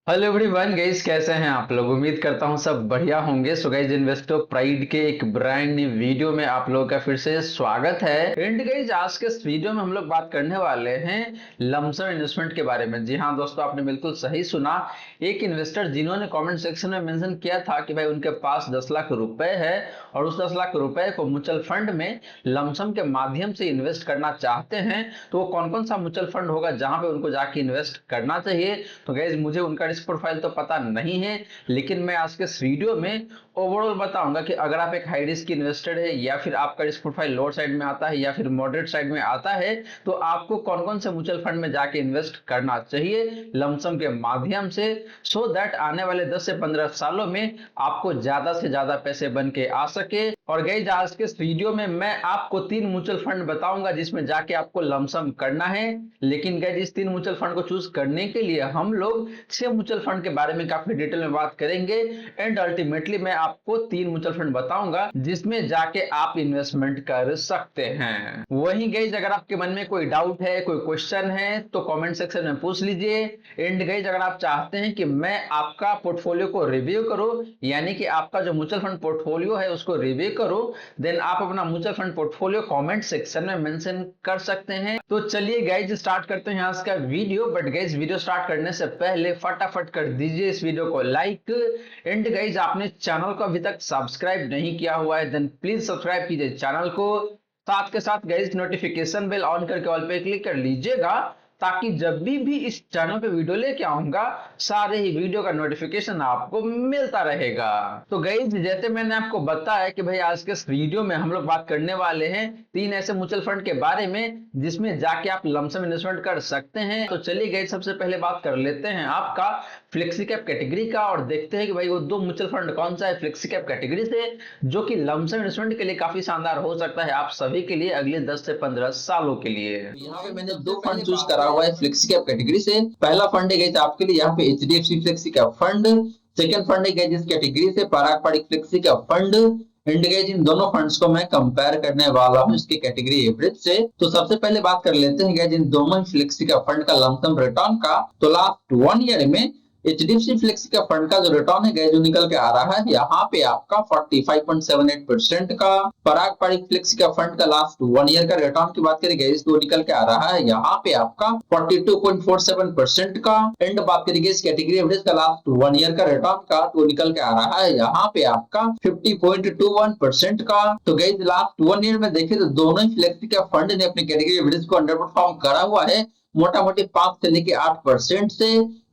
Hello everyone guys, कैसे हैं आप लोग। उम्मीद करता हूं सब बढ़िया होंगे। सो गाइस, इन्वेस्टर प्राइड के एक ब्रांड न्यू वीडियो में आप लोगों का फिर से स्वागत है। एंड गाइस, आज के इस वीडियो में हम लोग बात करने वाले हैं लमसम इन्वेस्टमेंट के बारे में। जी हाँ दोस्तों, आपने बिल्कुल सही सुना। एक इन्वेस्टर जिन्होंने कमेंट सेक्शन में मेंशन किया था कि भाई उनके पास 10 लाख रुपए है और उस 10 लाख रुपए को म्यूचुअल फंड में लमसम के माध्यम से इन्वेस्ट करना चाहते हैं, तो वो कौन कौन सा म्यूचुअल फंड होगा जहां पे उनको जाके इन्वेस्ट करना चाहिए। तो गाइज, मुझे उनका रिस्क प्रोफाइल तो पता नहीं है, लेकिन मैं आज के इस वीडियो में ओवरऑल बताऊंगा कि अगर आप एक हाई रिस्क इन्वेस्टर है या फिर आपका रिस्क प्रोफाइल लोअर साइड में आता है या फिर मॉडरेट साइड में आता है, तो आपको कौन कौन से म्यूचुअल फंड में जाके इन्वेस्ट करना चाहिए लमसम के माध्यम से, सो दैट आने वाले 10 से 15 सालों में आपको ज्यादा से ज्यादा पैसे बन के आ सके। और गाइज, आज के इस वीडियो में मैं आपको 3 म्यूचुअल फंड बताऊंगा जिसमें जाके आपको लमसम करना है। लेकिन गाइज, इस 3 म्यूचुअल फंड को चूज करने के लिए हम लोग 6 म्यूचुअल फंड के बारे में काफी डिटेल में बात करेंगे। एंड अल्टीमेटली मैं आपको 3 म्यूचुअल फंड बताऊंगा जिसमें जाके आप इन्वेस्टमेंट कर सकते हैं। वहीं गाइज, अगर आपके मन में कोई डाउट है, कोई क्वेश्चन है, तो कमेंट सेक्शन में पूछ लीजिए। एंड गाइज, अगर आप चाहते हैं कि मैं आपका पोर्टफोलियो को रिव्यू करूं, यानी कि आपका जो म्यूचुअल फंड पोर्टफोलियो है उसको रिव्यू करूं, देन आप अपना mutual fund portfolio comment section में मेंशन कर सकते हैं। तो चलिए गाइज, स्टार्ट करते हैं आज का video. But guys, video start करने से पहले फटाफट कर दीजिए इस वीडियो को लाइक। एंड गाइज, आपने चैनल को अभी तक सब्सक्राइब नहीं किया हुआ है, देन प्लीज सब्सक्राइब कीजिए चैनल को। साथ के साथ गाइज, नोटिफिकेशन बेल ऑन करके ऑल पे क्लिक कर लीजिएगा, ताकि जब भी इस चैनल पे वीडियो लेके आऊंगा सारे ही वीडियो का नोटिफिकेशन आपको मिलता रहेगा। तो गाइज, जैसे मैंने आपको बताया कि भाई आज के इस वीडियो में हम लोग बात करने वाले हैं 3 ऐसे म्यूचुअल फंड के बारे में जिसमें जाके आप लमसम इन्वेस्टमेंट कर सकते हैं। तो चलिए गाइज, सबसे पहले बात कर लेते हैं आपका फ्लेक्सी कैप कैटेगरी का, और देखते हैं कि भाई वो 2 म्यूचुअल फंड कौन सा है फ्लेक्सी कैप कैटेगरी से जो कि लमसम इन्वेस्टमेंट के लिए काफी शानदार हो सकता है आप सभी के लिए अगले 10 से 15 सालों के लिए। यहाँ पे मैंने दो फंड चूज करा हुआ है फ्लेक्सी कैप कैटेगरी से। पहला फंड है आपके लिए यहाँ पे HDFC flexi cap fund. Second fund है जिस कैटेगरी से Parag Parikh flexi cap fund. And guys, इन दोनों फंड्स को मैं कंपेयर करने वाला हूँ इसके कैटेगरी एवरेज से। तो सबसे पहले बात कर लेते हैं गाइस इन दोनों फ्लेक्सी कैप फंड का लमसम रिटर्न का। तो लास्ट 1 ईयर में एचडीएफसी फ्लेक्सी का फंड का जो रिटर्न है जो निकल के आ रहा है यहाँ पे आपका 45.78% का। पराग पारिक फ्लेक्सी का फंड का लास्ट 1 ईयर का रिटर्न की बात करें गाइस तो निकल के आ रहा है यहाँ पे आपका 42.47% का। एंड बात करें इस कैटेगरी एवरेज का लास्ट 1 ईयर का रिटर्न का तो निकल के आ रहा है यहाँ पे आपका 50.21% का। तो गाइस, लास्ट 1 ईयर में देखें तो दोनों ही फ्लेक्सी का फंड ने अपनी कैटेगरी एवरेज को अंडर परफॉर्म करा हुआ है, मोटा मोटी 5 से लेके 8% से।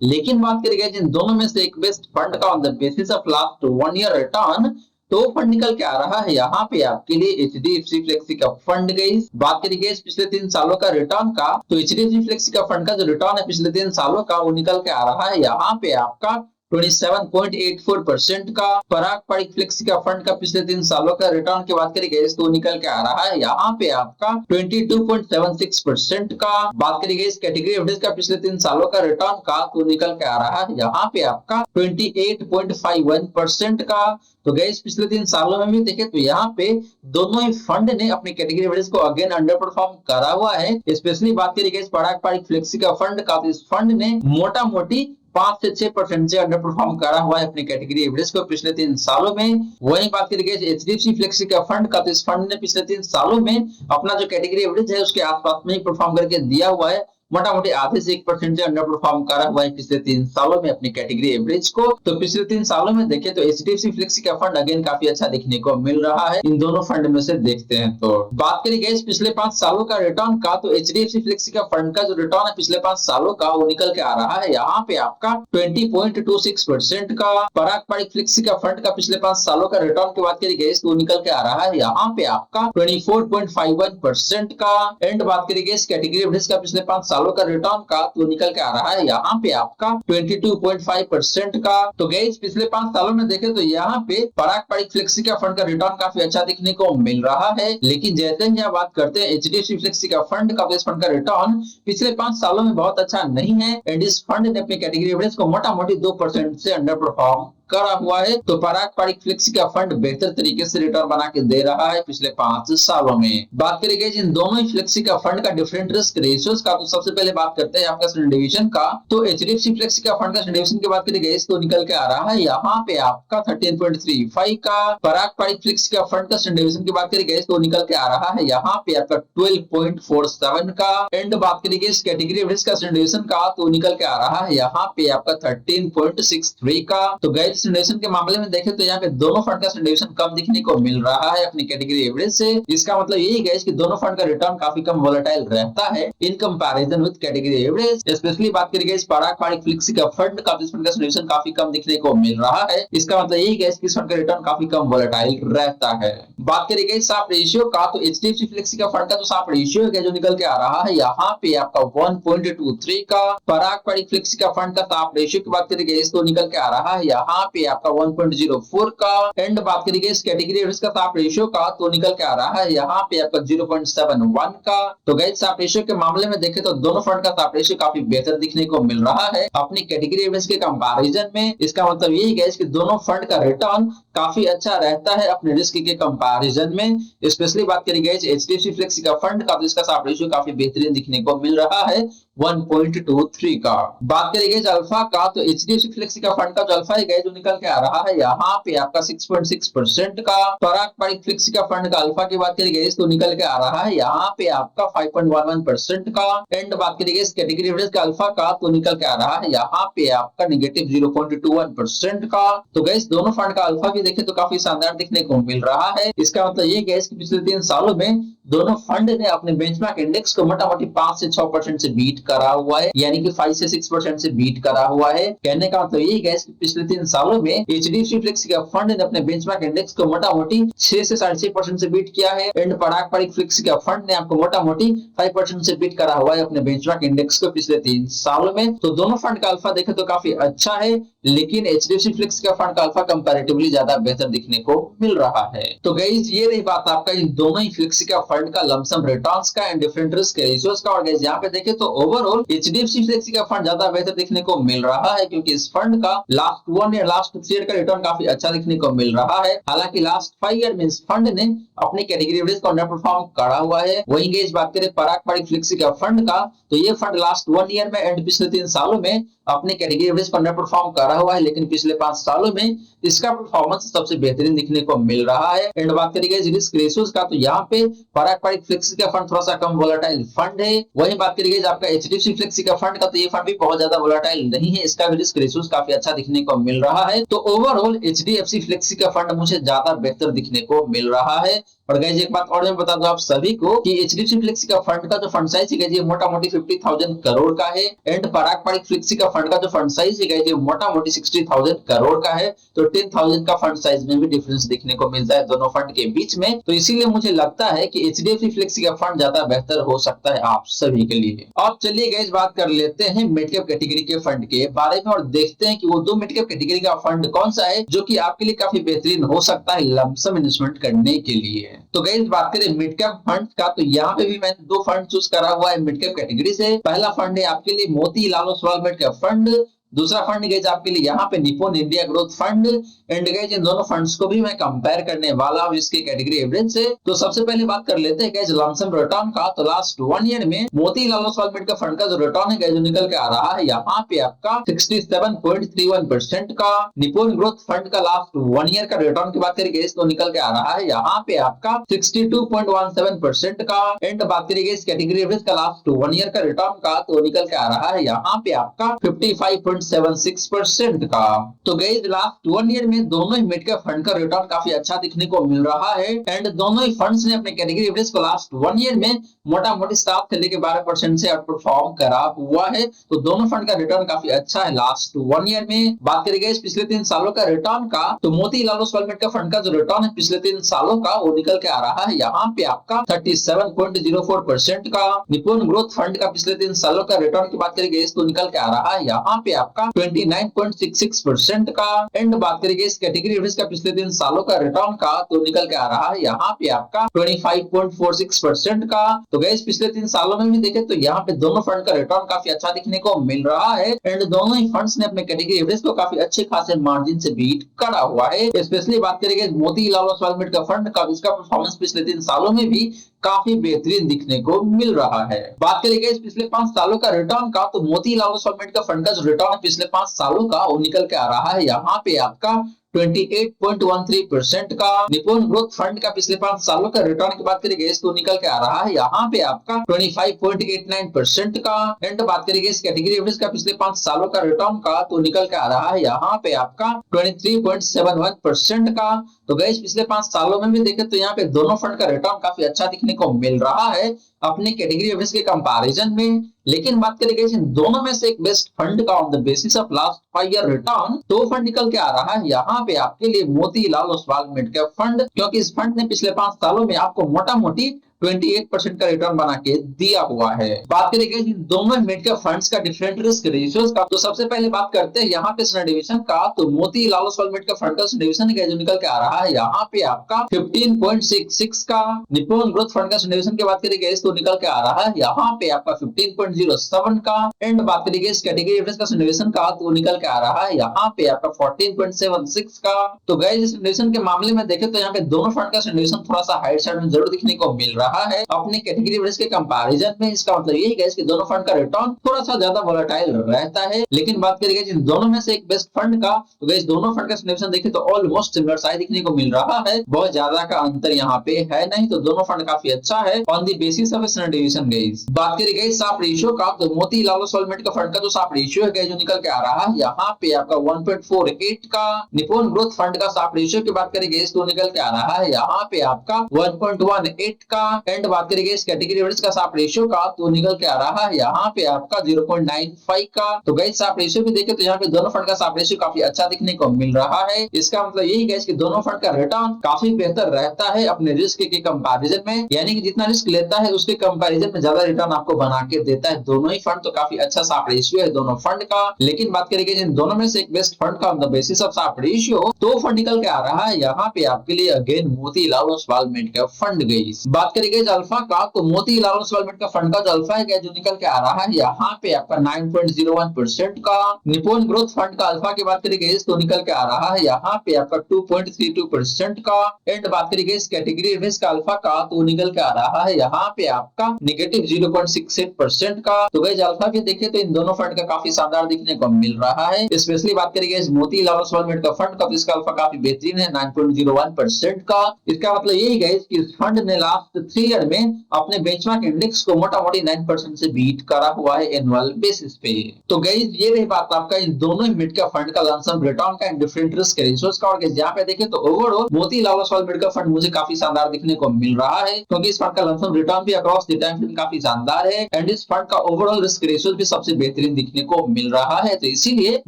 लेकिन बात करेंगे इन दोनों में से एक बेस्ट फंड का on the basis of last 1 year return, तो फंड निकल के आ रहा है यहाँ पे आपके लिए एचडीएफसी फ्लेक्सी का फंड। गई बात करेंगे पिछले 3 सालों का रिटर्न का, तो एचडीएफसी फ्लेक्सी का फंड का जो रिटर्न है पिछले 3 सालों का वो निकल के आ रहा है यहाँ पे आपका 27.84% का। पराग पारिक फ्लेक्सी का फंड का पिछले 3 सालों का रिटर्न की बात करेंगे तो निकल के आ रहा है यहाँ पे आपका 22.76% का। बात करेंगे इस कैटेगरी एवरेज का पिछले 3 सालों का रिटर्न का तो निकल के आ रहा है यहाँ पे आपका 28.51% का। तो गैस, पिछले 3 सालों में भी देखे तो यहाँ पे दोनों ही फंड ने अपनी कैटेगरी एवरेज को अगेन अंडर परफॉर्म करा हुआ है। स्पेशली बात करेंगे पराग पारिक फ्लेक्सी का फंड का, तो इस फंड ने मोटा मोटी 5 से 6% से अंडर परफॉर्म करा हुआ है अपनी कैटेगरी एवरेज को पिछले 3 सालों में। वही बात करेंगे एचडीएफसी फ्लेक्सी का फंड का, तो इस फंड ने पिछले 3 सालों में अपना जो कैटेगरी एवरेज है उसके आसपास में ही परफॉर्म करके दिया हुआ है, मोटा मोटी आधे से 1% से अंडर परफॉर्म करा हुआ है पिछले 3 सालों में अपनी कैटेगरी एवरेज को। तो पिछले 3 सालों में देखें तो एचडीएफसी फ्लेक्सी का फंड अगेन काफी अच्छा दिखने को मिल रहा है इन दोनों फंड में से देखते हैं। तो बात करेंगे पिछले 5 सालों का रिटर्न का, तो एचडीएफसी फ्लेक्सी का फंड का जो रिटर्न है पिछले 5 सालों का वो निकल के आ रहा है यहाँ पे आपका 20.26% का। पराग पारिक फ्लेक्सी का फंड का पिछले 5 सालों का रिटर्न की बात करेंगे तो निकल के आ रहा है यहाँ पे आपका 24.51% का। एंड बात करेंगे इस कैटेगरी एवरेज का पिछले 5 सालों का रिटर्न का तो निकल के आ रहा है यहाँ पे आपका 22.5% का। तो गाइस, पिछले 5 सालों में देखें तो यहाँ पे पराग पारिक फ्लेक्सी का फंड का रिटर्न काफी अच्छा दिखने को मिल रहा है। लेकिन जैसे ही यहाँ बात करते हैं एचडीएफसी फ्लेक्सी का फंड का, इस फंड का रिटर्न पिछले 5 सालों में बहुत अच्छा नहीं है। एंड इस फंड ने अपनी कैटेगरी एवरेज को मोटा मोटी 2% से अंडर परफॉर्म करा हुआ है। तो पारंपरिक फ्लेक्सी का फंड बेहतर तरीके से रिटर्न बना के दे रहा है पिछले 5 सालों में। बात करेंगे इन दोनों ही फ्लेक्सी का फंड का डिफरेंट रिस्क रेशियोज का, तो सबसे पहले बात करते हैं आपका स्टैंडर्ड डिवीजन का। तो एचडीएफसी फ्लेक्सी का फंड का स्टैंडर्ड डिवीजन की बात करेंगे तो निकल के आ रहा है यहाँ पे आपका 13.35 का। पारंपरिक फ्लेक्सी का फंड का स्टैंडर्ड डिवीजन की बात करेंगे तो निकल के आ रहा है यहाँ पे आपका 12.47 का। एंड बात करेंगे इस कैटेगरी रिस्क का स्टैंडर्ड डिवीजन का, तो निकल के आ रहा है यहाँ पे आपका 13.63 का। तो गाइस स्टैंडर्ड डिवीजन के मामले में देखें तो यहाँ पे दोनों फंड का स्टैंडर्ड डिवीजन कम दिखने को मिल रहा है अपनी कैटेगरी एवरेज से। इसका मतलब यही गाइस कि दोनों फंड का रिटर्न काफी कम वोलेटाइल रहता है in comparison with category average. Specially बात करेंगे इस पारंपरिक फ्लेक्सी का फंड का डिस्ट्रीब्यूशन काफी कम दिखने को मिल रहा है। इसका मतलब यही है कि इस फंड का रिटर्न काफी कम वोलेटाइल रहता है। बात करेंगे साफ रेशियो का, तो एचडीएफसी फ्लेक्सी का फंड का जो साफ रेशियो है जो निकल के आ रहा है यहाँ पे आपका 1.23 का। पारंपरिक फ्लेक्सी का फंड का साफ रेशियो की बात करेंगे तो निकल के आ रहा है यहाँ पे आपका 1.04 का। एंड बात करेंगे इस कैटेगरी रिस्क का साफ रेशियो का, तो निकल के आ रहा है यहाँ पे आपका 0.71 का। तो गाइस साफ रेशियो के मामले में देखें तो दोनों फंड का साफ रेशियो काफी बेहतर दिखने को मिल रहा है अपनी कैटेगरी एवरेज के कंपैरिजन में। इसका मतलब यही है कि दोनों फंड का रिटर्न काफी अच्छा रहता है अपने रिस्क के कंपैरिजन में। स्पेशली बात करेंगे एचडीएफसी फ्लेक्सी का फंड का, तो इसका साफ रेशियो काफी बेहतरीन दिखने को मिल रहा है 1.23 का। बात करेंगे अल्फा का, तो एचडीएफसी फ्लेक्सी का फंड का जो अल्फा है जो निकल के आ रहा है यहाँ पे आपका 6.6% का। पारंपरिक फ्लेक्सी का फंड का अल्फा की बात करेंगे तो निकल के आ रहा है यहाँ पे आपका 5.11% का। एंड बात करेंगे इस कैटेगरी एवरेज का अल्फा का, तो निकल के आ रहा है यहाँ पे आपका -0.21% का। तो गैस दोनों फंड का अल्फा भी देखें तो काफी शानदार दिखने को मिल रहा है। इसका मतलब ये गैस कि पिछले 3 सालों में दोनों फंड ने अपने बेंचमार्क इंडेक्स को मोटा-मोटी 5 से 6% से बीट करा हुआ है, यानी कि 5 से 6% से बीट करा हुआ है। कहने का मतलब ये गैस कि पिछले 3 सालों में एचडीएफसी फ्लेक्सी का फंड ने अपने बेंचमार्क इंडेक्स को मोटा-मोटी 6 से 6.5% से बीट किया है। एंड पारंपरिक फ्लेक्सी का फंड ने आपको मोटा-मोटी 5% से बीट करा हुआ है अपने बेंचमार्क इंडेक्स को पिछले 3 सालों में। तो दोनों फंड का अल्फा देखें तो काफी अच्छा है, लेकिन एचडीएफसी फ्लेक्सी का फंड का अल्फा कंपैरेटिवली ज्यादा बेहतर दिखने को मिल रहा है। तो गाइस ये रही बात आपका इन दोनों ही फ्लेक्सी का फंड का लमसम रिटर्न्स का एंड डिफरेंट रिस्क रेशियोज का। और गाइस यहाँ पे देखें तो ओवरऑल एचडीएफसी फ्लेक्सी का फंड ज्यादा बेहतर दिखने को मिल रहा है, क्योंकि इस फंड का लास्ट 1 ईयर लास्ट 3 ईयर का रिटर्न काफी अच्छा दिखने को मिल रहा है। हालांकि लास्ट 5 ईयर में इस फंड ने अपनी कैटेगरी एवरेज को अंडर परफॉर्म करा हुआ है। वहीं गाइस बात करें पारंपरिक फ्लेक्सी का फंड का, तो ये फंड लास्ट 1 ईयर में एंड पिछले 3 सालों में अपने कैटेगरी एवरेज को अंडर परफॉर्म करा हुआ है, लेकिन पिछले 5 सालों में इसका परफॉर्मेंस सबसे बेहतरीन दिखने को मिल रहा है। एंड बात करेंगे रिस्क रेशियोज का, तो यहाँ पे पारंपरिक फ्लेक्सी का फंड थोड़ा सा कम वोलेटाइल फंड है। वहीं बात करेंगे आपका एचडीएफसी फ्लेक्सी का फंड का, तो ये फंड भी बहुत ज्यादा वोलेटाइल नहीं है, इसका भी रिस्क रेशियोज काफी अच्छा दिखने को मिल रहा है। तो ओवरऑल एचडीएफसी फ्लेक्सी का फंड मुझे ज्यादा बेहतर दिखने को मिल रहा है। और गाइस एक बात और मैं बता दूं आप सभी को कि एचडीएफसी फ्लेक्सी का फंड का जो फंड साइज है ये मोटा-मोटी 50,000 करोड़ का है। एंड पारंपरिक फ्लेक्सी का फंड का जो फंड साइज है ये मोटा-मोटी 60,000 करोड़ का है। तो 10,000 का फंड साइज में भी डिफरेंस देखने को मिलता है दोनों फंड के बीच में। तो इसीलिए मुझे लगता है कि एचडीएफसी फ्लेक्सी का फंड ज्यादा बेहतर हो सकता है आप सभी के लिए। अब चलिए गाइस बात कर लेते हैं मिड कैप कैटेगरी के फंड के बारे में और देखते हैं कि वो 2 मिड कैप कैटेगरी का फंड कौन सा है जो कि आपके लिए काफी बेहतरीन हो सकता है लमसम इन्वेस्टमेंट करने के लिए। तो गाइस बात करें मिड कैप फंड का, तो यहाँ पे भी मैंने 2 फंड चूज करा हुआ है मिड कैप कैटेगरी से। पहला फंड है आपके लिए Motilal Oswal mid cap fund, दूसरा फंड गाइस आपके लिए यहाँ पे Nippon India growth fund. And guys इन दोनों फंड्स को भी मैं कंपेयर करने वाला हूँ इसके कैटेगरी एवरेज से। तो सबसे पहले बात कर लेते हैं गाइस लमसम रिटर्न का। तो लास्ट 1 ईयर में Motilal Oswal mid cap fund का जो रिटर्न है गाइस जो निकल के आ रहा है यहाँ पे आपका 67.31% का। निप्पॉन ग्रोथ फंड का लास्ट 1 ईयर का रिटर्न की बात करेंगे तो निकल के आ रहा है यहाँ पे आपका 62.17% का। एंड बात करेंगे इस कैटेगरी एवरेज का लास्ट 1 ईयर का रिटर्न का, तो निकल के आ रहा है यहाँ पे आपका 55.76% का। तो गाइस लास्ट 1 ईयर में दोनों ही मिड कैप फंड का रिटर्न काफी अच्छा दिखने को मिल रहा है। एंड दोनों ही फंड्स ने अपने कैटेगरी एवरेज को लास्ट 1 ईयर में मोटा-मोटी 7 से लेकर 12% से आउट परफॉर्म करा हुआ है। तो दोनों फंड का रिटर्न काफी अच्छा है लास्ट 1 ईयर में। बात करेंगे पिछले 3 सालों का रिटर्न का, तो Motilal Oswal mid cap fund का जो रिटर्न है पिछले 3 सालों का वो निकल के आ रहा है यहाँ पे आपका 37.04% का। निप्पॉन ग्रोथ फंड का पिछले 3 सालों का रिटर्न की बात करेंगे तो निकल के आ रहा है यहाँ पे आपका 29.66% का। एंड बात करेंगे इस कैटेगरी एवरेज का पिछले 3 सालों का रिटर्न का, तो निकल के आ रहा है यहाँ पे आपका 25.46% का। तो गाइस पिछले 3 सालों में भी देखें तो यहाँ पे दोनों फंड का रिटर्न काफी अच्छा दिखने को मिल रहा है। एंड दोनों ही फंड्स ने अपने कैटेगरी एवरेज को काफी अच्छे खासे मार्जिन से बीट करा हुआ है। स्पेशली बात करेंगे मोतीलाल ओसवाल मिड का फंड का, इसका परफॉर्मेंस पिछले 3 सालों में भी काफी बेहतरीन दिखने को मिल रहा है। बात करेंगे इस पिछले 5 सालों का रिटर्न का, तो मोतीलाल ओसवाल मिड का फंड का जो रिटर्न है पिछले 5 सालों का वो निकल के आ रहा है यहाँ पे आपका 28.13% का। निपुण ग्रोथ फंड का पिछले 5 सालों का रिटर्न की बात करेंगे तो निकल के आ रहा है यहाँ पे आपका 25.89% का। एंड बात करेंगे इस कैटेगरी एवरेज का पिछले 5 सालों का रिटर्न का, तो निकल के आ रहा है यहाँ पे आपका 23.71% का। तो गाइस पिछले 5 सालों में भी देखें तो यहाँ पे दोनों फंड का रिटर्न काफी अच्छा दिखने को मिल रहा है अपने कैटेगरी एवरेज के कंपैरिजन में। लेकिन बात करेंगे इन दोनों में से एक बेस्ट फंड का on the basis of last 5 year return, तो फंड निकल के आ रहा है यहाँ पे आपके लिए Motilal Oswal mid cap fund, क्योंकि इस फंड ने पिछले 5 सालों में आपको मोटा मोटी 28% का रिटर्न बना के दिया हुआ है। बात करेंगे इन दोनों मिड कैप फंड्स का डिफरेंट रिस्क रेशियोज का, तो सबसे पहले बात करते हैं यहाँ पे स्टैंडर्ड डिवीजन का। तो Motilal Oswal mid cap fund का डिवीजन जो निकल के आ रहा है यहाँ पे आपका 15.66 का। निपुण ग्रोथ फंड का डिवीजन की बात करेंगे तो निकल के आ रहा है यहाँ पे आपका 15.07 का। एंड बात करेंगे इस कैटेगरी एवरेज का डिवीजन का, तो निकल के आ रहा है यहाँ पे आपका 14.76 का। तो गाइस इस डिवीजन के मामले में देखें तो यहाँ पे दोनों फंड का डिवीजन थोड़ा सा हाइट साइड में जरूर दिखने को मिल रहा है अपने कैटेगरी एवरेज के कंपैरिजन में। इसका मतलब यही है कि दोनों फंड का रिटर्न थोड़ा सा ज्यादा वोलेटाइल रहता है। लेकिन बात करेंगे जिन दोनों में से एक बेस्ट फंड का, तो गाइस दोनों फंड का डिवीजन देखें तो ऑलमोस्ट सिमिलर साइज दिखने को मिल रहा है, बहुत ज्यादा का अंतर यहाँ पे है नहीं। तो दोनों फंड काफी अच्छा है on the basis of standard division. Guys बात करेंगे इस साप रेशियो का, तो मोतीलाल ओसवाल मिड का फंड का जो साप रेशियो है जो निकल के आ रहा है यहाँ पे आपका 1.48 का। निपुण ग्रोथ फंड का साप रेशियो की बात करेंगे तो निकल के आ रहा है यहाँ पे आपका 1.18 का। एंड बात करेंगे इस कैटेगरी एवरेज का साप रेशियो का, तो निकल के आ रहा है यहाँ पे आपका 0.95 का। तो गाइस साप रेशियो भी देखें तो यहाँ पे दोनों फंड का साप रेशियो काफी अच्छा दिखने को मिल रहा है। इसका मतलब यही गाइस कि दोनों फंड का रिटर्न काफी बेहतर रहता है अपने रिस्क के कंपैरिजन में, यानी कि जितना रिस्क लेता है उसके कंपैरिजन में ज्यादा रिटर्न आपको बना के देता है दोनों ही फंड। तो काफी अच्छा साप रेशियो है दोनों फंड का। लेकिन बात करेंगे जिन दोनों में से एक बेस्ट फंड का on the basis of Sharpe ratio, तो फंड निकल के आ रहा है यहाँ पे आपके लिए again Motilal Oswal mid cap fund. Guys बात करेंगे अल्फा का, तो मोतीलाल ओसवाल मिड का फंड का जो अल्फा है जो निकल के आ रहा है यहाँ पे आपका 9.01% का। निपुण ग्रोथ फंड का अल्फा की बात करेंगे तो निकल के आ रहा है यहाँ पे आपका 2.32% का। एंड बात करेंगे इस कैटेगरी एवरेज का अल्फा का, तो निकल के आ रहा है यहाँ पे आपका नेगेटिव 0.68% का। तो गाइस अल्फा भी देखें तो इन दोनों फंड का काफी शानदार दिखने को मिल रहा है। स्पेशली बात करेंगे इस मोतीलाल ओसवाल मिड का फंड का, तो इसका अल्फा काफी बेहतरीन है 9.01% का। इसका मतलब यही गाइस कि इस फंड ने लास्ट 3 ईयर में अपने बेंचमार्क इंडेक्स को मोटा मोटी 9% से बीट करा हुआ है एनुअल बेसिस पे। तो गाइस ये रही बात आपका इन दोनों मिड का फंड का लमसम रिटर्न का एंड डिफरेंट रिस्क रेशियोज का। और यहाँ पे देखें तो ओवरऑल मोतीलाल ओसवाल मिड का फंड मुझे काफी शानदार दिखने को मिल रहा है, क्योंकि इस फंड का लमसम रिटर्न भी अक्रॉस द टाइम फ्रेम काफी शानदार है एंड इस फंड का ओवरऑल रिस्क रेशियो भी सबसे बेहतरीन दिखने को मिल रहा है। तो इसीलिए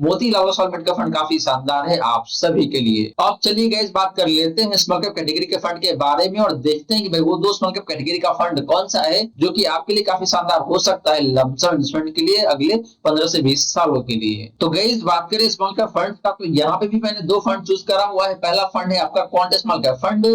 मोतीलाल ओसवाल मिड का फंड काफी शानदार है आप सभी के लिए। अब चलिए गाइस बात कर लेते हैं स्मॉल कैप कैटेगरी के फंड के बारे में और देखते हैं कि भाई वो दो स्मॉल कैप कैटेगरी का फंड कौन सा है जो कि आपके लिए काफी शानदार हो सकता है लमसम इन्वेस्टमेंट के लिए अगले 15 से 20 सालों के लिए। तो गाइस बात करें स्मॉल कैप फंड का, तो यहाँ पे भी मैंने 2 फंड चूज करा हुआ है। पहला फंड है आपका क्वांट स्मॉल कैप फंड,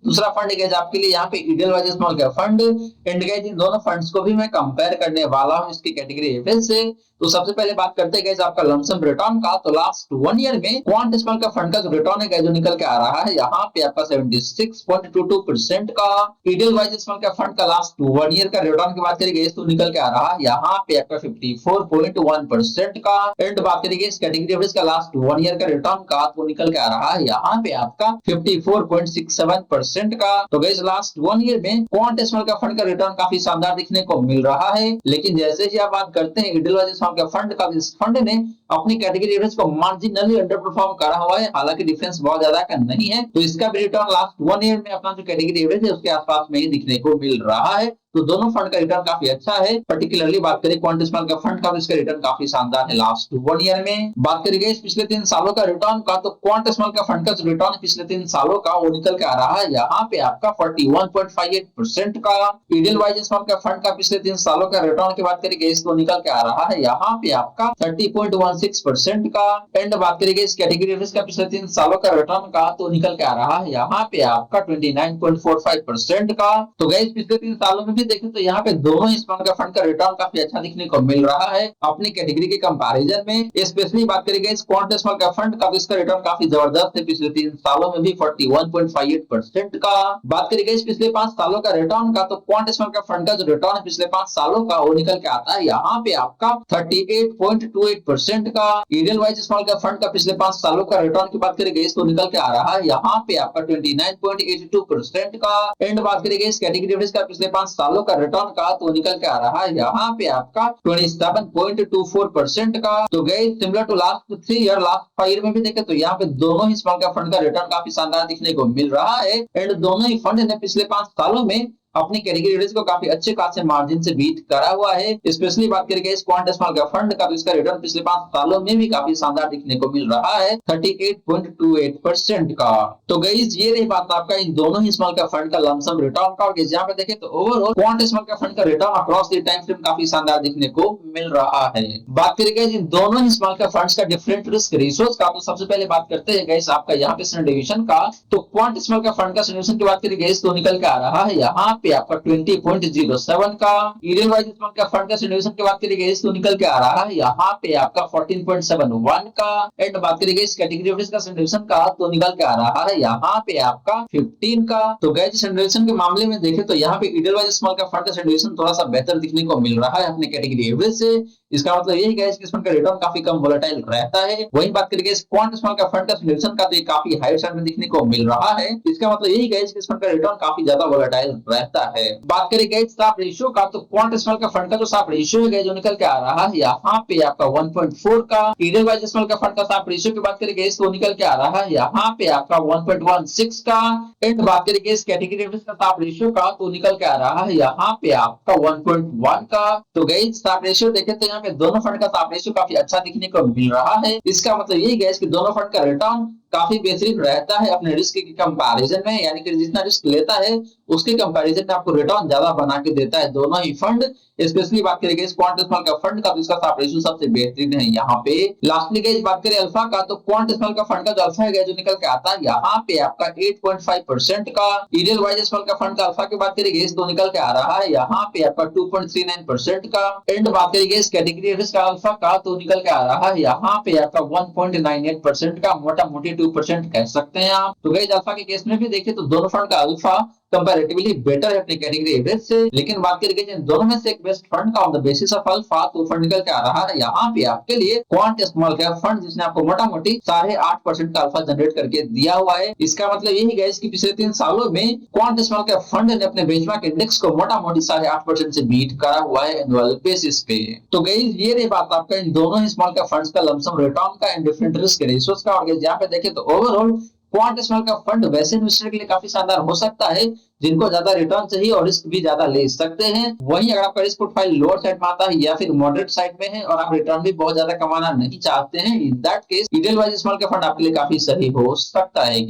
दूसरा फंड है आपके लिए यहाँ पे Edelweiss small cap fund. And guys इन दोनों फंड्स को भी मैं कंपेयर करने वाला हूँ इसकी कैटेगरी एवरेज से। तो सबसे पहले बात करते हैं गाइस आपका लमसम रिटर्न का। तो लास्ट 1 ईयर में क्वांट स्मॉल कैप फंड का जो रिटर्न है जो निकल के आ रहा है यहाँ पे आपका 76.22% का। इडेलवाइज स्मॉल कैप फंड का लास्ट 1 ईयर का रिटर्न की बात करेंगे तो निकल के आ रहा है यहाँ पे आपका 54.1% का। एंड बात करेंगे इस कैटेगरी एवरेज का लास्ट 1 ईयर का रिटर्न का, तो निकल के आ रहा है यहाँ पे आपका 54.67% का। तो गाइस लास्ट 1 ईयर में क्वांट स्मॉल कैप फंड का रिटर्न काफी शानदार दिखने को मिल रहा है। लेकिन जैसे ही आप बात करते हैं इडेलवाइज स्मॉल कैप फंड का, इस फंड ने अपनी कैटेगरी एवरेज को मार्जिनली अंडर परफॉर्म करा हुआ है, हालांकि डिफरेंस बहुत ज्यादा का नहीं है। तो इसका भी रिटर्न लास्ट 1 ईयर में अपना जो कैटेगरी एवरेज है उसके आसपास में ही दिखने को मिल रहा है। तो दोनों फंड का रिटर्न काफी अच्छा है। पर्टिकुलरली बात करें क्वांट स्मॉल का फंड का, तो इसका रिटर्न काफी शानदार है लास्ट 1 ईयर में। बात करेंगे पिछले 3 सालों का रिटर्न का, तो क्वांट स्मॉल का फंड का जो रिटर्न पिछले 3 सालों का वो निकल के आ रहा है यहाँ पे आपका 41.58% का। ईडीएल वाइज स्मॉल का फंड का पिछले 3 सालों का रिटर्न की बात करेंगे इसको निकल के आ रहा है यहाँ पे आपका 30.16% का। एंड बात करेंगे इस कैटेगरी रिस्क का पिछले 3 सालों का रिटर्न का, तो निकल के आ रहा है यहाँ पे आपका 29.45% का। तो गाइस पिछले 3 सालों में भी देखें तो यहाँ पे दोनों ही स्मॉल का फंड का रिटर्न काफी अच्छा दिखने को मिल रहा है अपनी कैटेगरी के कंपैरिजन में। स्पेशली बात करेंगे इस क्वांट स्मॉल का फंड का, इसका रिटर्न काफी जबरदस्त है पिछले 3 सालों में भी 41.58% का। बात करेंगे इस पिछले 5 सालों का रिटर्न का, तो क्वांट स्मॉल का फंड का जो रिटर्न है पिछले 5 सालों का वो निकल के आता है यहाँ पे आपका 38.28% का। ईडीएल वाइज स्मॉल का फंड का पिछले 5 सालों का रिटर्न की बात करेंगे इसको निकल के आ रहा है यहाँ पे आपका 29.82% का। एंड बात करेंगे इस कैटेगरी रिस्क का पिछले 5 सालों का रिटर्न का, तो निकल के आ रहा है यहाँ पे आपका 27.24% का। तो guys similar to last 3 year, last 5 year में भी देखें तो यहाँ पे दोनों ही स्मॉल का फंड का रिटर्न काफी शानदार दिखने को मिल रहा है। एंड दोनों ही फंड ने पिछले 5 सालों में अपनी कैटेगरी रिस्क को काफी अच्छे खासे मार्जिन से बीट करा हुआ है। स्पेशली बात करेंगे इस क्वांट स्मॉल का फंड का, तो इसका रिटर्न पिछले 5 सालों में भी काफी शानदार दिखने को मिल रहा है 38.28% का। तो गाइस ये रही बात आपका इन दोनों ही स्मॉल का फंड का लमसम रिटर्न का। और यहाँ पे देखें तो ओवरऑल क्वांट स्मॉल का फंड का return across the time frame काफी शानदार दिखने को मिल रहा है। बात करेंगे इन दोनों ही स्मॉल का फंड्स का डिफरेंट रिस्क रेशियोज का, तो सबसे पहले बात करते हैं गाइस आपका यहाँ पे स्टैंडर्ड डिवीजन का। तो क्वांट स्मॉल का फंड का सॉल्यूशन की बात करेंगे तो निकल के आ रहा है यहाँ पे आपका 20.07 का। ईडीएल वाइज स्मॉल का फंड का सॉल्यूशन की बात करेंगे तो निकल के आ रहा है यहाँ पे आपका 14.71 का। एंड बात करेंगे इस कैटेगरी का सॉल्यूशन का, तो निकल के आ रहा है यहाँ पे आपका 15 का। तो गाइस सॉल्यूशन के मामले में देखें तो यहाँ पे ईडीएल वाइज स्मॉल का फंड का सॉल्यूशन थोड़ा सा बेहतर दिखने को मिल रहा है अपने कैटेगरी एवरेज से। इसका मतलब यही गाइस कि इसमें का रिटर्न काफी कम वोलेटाइल रहता है। वहीं बात करेंगे इस क्वांट स्मॉल का फंड का सॉल्यूशन का, तो ये काफी हाई साइड में दिखने को मिल रहा है। इसका मतलब यही गाइस कि इसमें का रिटर्न काफी ज्यादा वोलेटाइल रहता है। बात करेंगे इस स्टॉप रेशियो का, तो क्वांट स्मॉल का फंड का जो स्टॉप रेशियो है जो निकल के आ रहा है यहाँ पे आपका 1.4 का। ईडीएल वाइज स्मॉल का फंड का स्टॉप रेशियो की बात करेंगे तो निकल के आ रहा है यहाँ पे आपका 1.16 का। एंड बात करेंगे इस कैटेगरी का स्टॉप रेशियो का, तो निकल के आ रहा है यहाँ पे आपका 1.1 का। तो गाइस स्टॉप रेशियो देखें तो यहाँ पे दोनों फंड का स्टॉप रेशियो काफी अच्छा दिखने को मिल रहा है। इसका मतलब यही गाइस कि दोनों फंड का रिटर्न काफी बेहतरीन रहता है अपने रिस्क के कंपैरिजन में, यानी कि जितना रिस्क लेता है उसके कंपैरिजन में आपको रिटर्न ज्यादा बना के देता है दोनों ही फंड। स्पेशली बात करेंगे इस क्वांट स्मॉल का फंड का, तो इसका स्टॉप रेशियो सबसे बेहतरीन है यहाँ पे। लास्टली गाइस बात करें अल्फा का, तो क्वांट स्मॉल का फंड का जो अल्फा है जो निकल के आता है यहाँ पे आपका 8.5% का। ईडीएल वाइज स्मॉल का फंड का अल्फा की बात करेंगे तो निकल के आ रहा है यहाँ पे आपका 2.39% का। एंड बात करेंगे इस कैटेगरी रिस्क का अल्फा का, तो निकल के आ रहा है यहाँ पे आपका 1.98% का, मोटा मोटी 2% कह सकते हैं आप। तो गाइस अल्फा के केस में भी देखें तो दोनों फंड का अल्फा कंपैरेटिवली बेटर है अपनी कैटेगरी एवरेज से। लेकिन बात करेंगे जिन दोनों में से एक बेस्ट फंड का on the basis of alpha, तो फंड निकल के आ रहा है यहाँ पे आपके लिए क्वांट स्मॉल कैप फंड, जिसने आपको मोटा मोटी 8.5% का अल्फा जनरेट करके दिया हुआ है। इसका मतलब यही गाइस कि पिछले 3 सालों में क्वांट स्मॉल कैप फंड ने अपने बेंचमार्क इंडेक्स को मोटा मोटी 8.5% से बीट करा हुआ है एनुअल बेसिस पे। तो गाइस ये रही बात आपका इन दोनों ही स्मॉल कैप फंड्स का लमसम रिटर्न का एंड डिफरेंट रिस्क रेशियोज का। और यहाँ पे देखें तो ओवरऑल क्वांट स्मॉल का फंड वैसे इन्वेस्टर के लिए काफी शानदार हो सकता है जिनको ज्यादा रिटर्न चाहिए और रिस्क भी ज्यादा ले सकते हैं। वहीं अगर आपका रिस्क प्रोफाइल लोअर साइड में आता है या फिर मॉडरेट साइड में है और आप रिटर्न भी बहुत ज्यादा कमाना नहीं चाहते हैं, in that case EDL wise small का फंड आपके लिए काफी सही हो सकता है।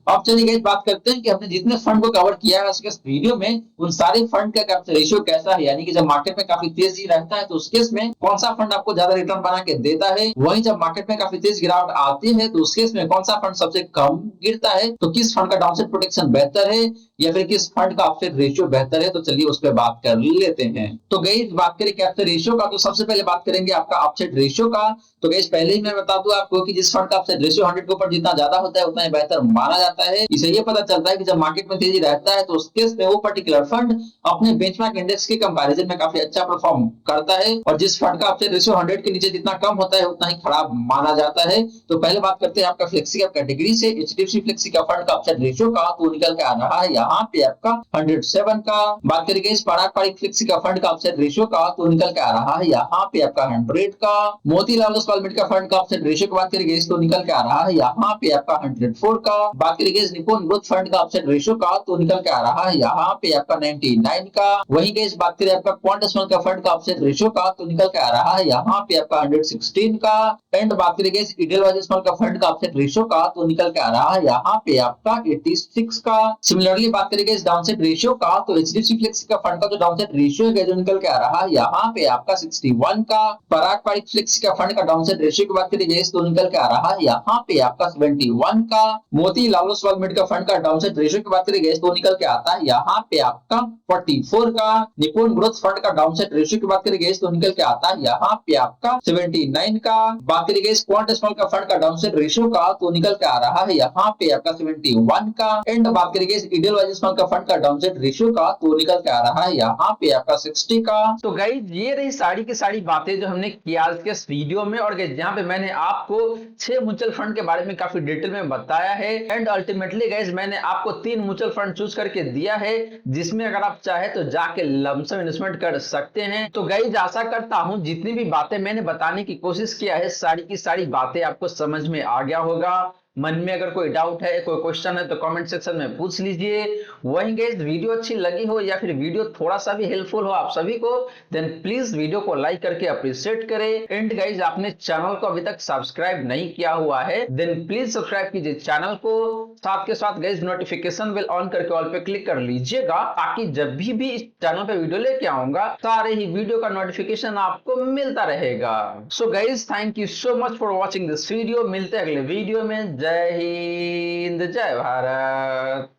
अब चलिए गाइस बात करते हैं कि हमने जितने फंड को कवर किया है उसके वीडियो में उन सारे फंड का रेशियो कैसा है, यानी कि जब मार्केट में काफी तेजी रहता है तो उस केस में कौन सा फंड आपको ज्यादा रिटर्न बना के देता है। वहीं जब मार्केट में काफी तेज गिरावट आती है तो उस केस में कौन सा फंड सबसे कम गिरता है, तो किस फंड का डाउनसाइड प्रोटेक्शन बेहतर है या फिर किस फंड का अपसाइड रेशियो बेहतर है। तो चलिए उस पर बात कर लेते हैं। तो गाइस बात करें कैप्चर रेशियो का, तो सबसे पहले बात करेंगे आपका अपसाइड रेशियो का। तो गाइस पहले ही मैं बता दूं आपको कि जिस फंड का अपसाइड रेशियो 100 के ऊपर जितना ज्यादा होता है उतना ही बेहतर माना जाता है। इससे ये पता चलता है कि जब मार्केट में तेजी रहता है तो उस केस में वो पर्टिकुलर फंड अपने बेंचमार्क इंडेक्स के कंपैरिजन में काफी अच्छा परफॉर्म करता है, और जिस फंड का अपसाइड रेशियो 100 के नीचे जितना कम होता है उतना ही खराब माना जाता है। तो पहले बात करते हैं आपका फ्लेक्सी कैप कैटेगरी से। एचडीएफसी फ्लेक्सी कैप फंड का अपसाइड रेशियो का, तो निकल के आ रहा है यहाँ पे आपका 107 का। बात करेंगे इस पारंपरिक फ्लेक्सी का फंड का ऑफसेट रेशियो का, तो निकल के आ रहा है यहाँ पे आपका 100 का। मोतीलाल ओसवाल मिड का फंड का ऑफसेट रेशियो की बात करेंगे तो निकल के आ रहा है यहाँ पे आपका 104 का। बात करेंगे निपुण ग्रोथ फंड का ऑफसेट रेशियो का, तो निकल के आ रहा है यहाँ पे आपका 99 का। वहीं गाइस बात करें आपका क्वांट स्मॉल का फंड का ऑफसेट रेशियो का, तो निकल के आ रहा है यहाँ पे आपका 116 का। एंड बात करेंगे इडेलवाइज स्मॉल का फंड का ऑफसेट रेशियो का, तो निकल के आ रहा है यहाँ पे आपका 86 का। सिमिलरली बात करेंगे इस डाउनसाइड रेशियो का, तो एचडीएफसी फ्लेक्सी का फंड का जो डाउनसाइड रेशियो है जो निकल के आ रहा है यहाँ पे आपका 61 का। पराग पारिक फ्लेक्सी का फंड का डाउनसाइड रेशियो की बात करेंगे तो निकल के आ रहा है यहाँ पे आपका 71 का। मोती लाल ओसवाल मिड का फंड का डाउनसाइड रेशियो की बात करेंगे तो निकल के आता है यहाँ पे आपका 44 का। निपुण ग्रोथ फंड का डाउनसाइड रेशियो की बात करेंगे तो निकल के आता है यहाँ पे आपका 79 का। बात करेंगे क्वांट स्मॉल का फंड का डाउनसाइड रेशियो का, तो निकल के आ रहा है यहाँ पे आपका 71 का। एंड बात करेंगे इडेलवाइज स्मॉल का फंड का डाउनसाइड रेशियो का, तो निकल के आ रहा है यहाँ पे आपका 60 का। तो गाइज ये रही सारी की सारी बातें जो हमने की आज के इस वीडियो में, और गाइज यहाँ पे मैंने आपको 6 म्यूचुअल फंड के बारे में काफी डिटेल में बताया है। एंड अल्टीमेटली गाइज मैंने आपको 3 म्यूचुअल फंड चूज करके दिया है, जिसमें अगर आप चाहे तो जाके लमसम इन्वेस्टमेंट कर सकते हैं। तो गाइज आशा करता हूं जितनी भी बातें मैंने बताने की कोशिश किया है सारी की सारी बातें आपको समझ में आ गया होगा। मन में अगर कोई डाउट है, कोई क्वेश्चन है, तो कमेंट सेक्शन में पूछ लीजिए। वहीं गाइस वीडियो अच्छी लगी हो या फिर वीडियो थोड़ा सा भी हेल्पफुल हो आप सभी को, देन प्लीज वीडियो को लाइक करके अप्रिशिएट करें। एंड गाइस आपने चैनल को अभी तक सब्सक्राइब नहीं किया हुआ है, देन प्लीज सब्सक्राइब कीजिए चैनल को। साथ के साथ गाइस नोटिफिकेशन बेल ऑन करके ऑल पे क्लिक कर लीजिएगा, ताकि जब भी इस चैनल पे वीडियो लेके आऊंगा सारे ही वीडियो का नोटिफिकेशन आपको मिलता रहेगा। So guys thank you so much for watching this video. मिलते हैं अगले वीडियो में। जय हिंद, जय भारत।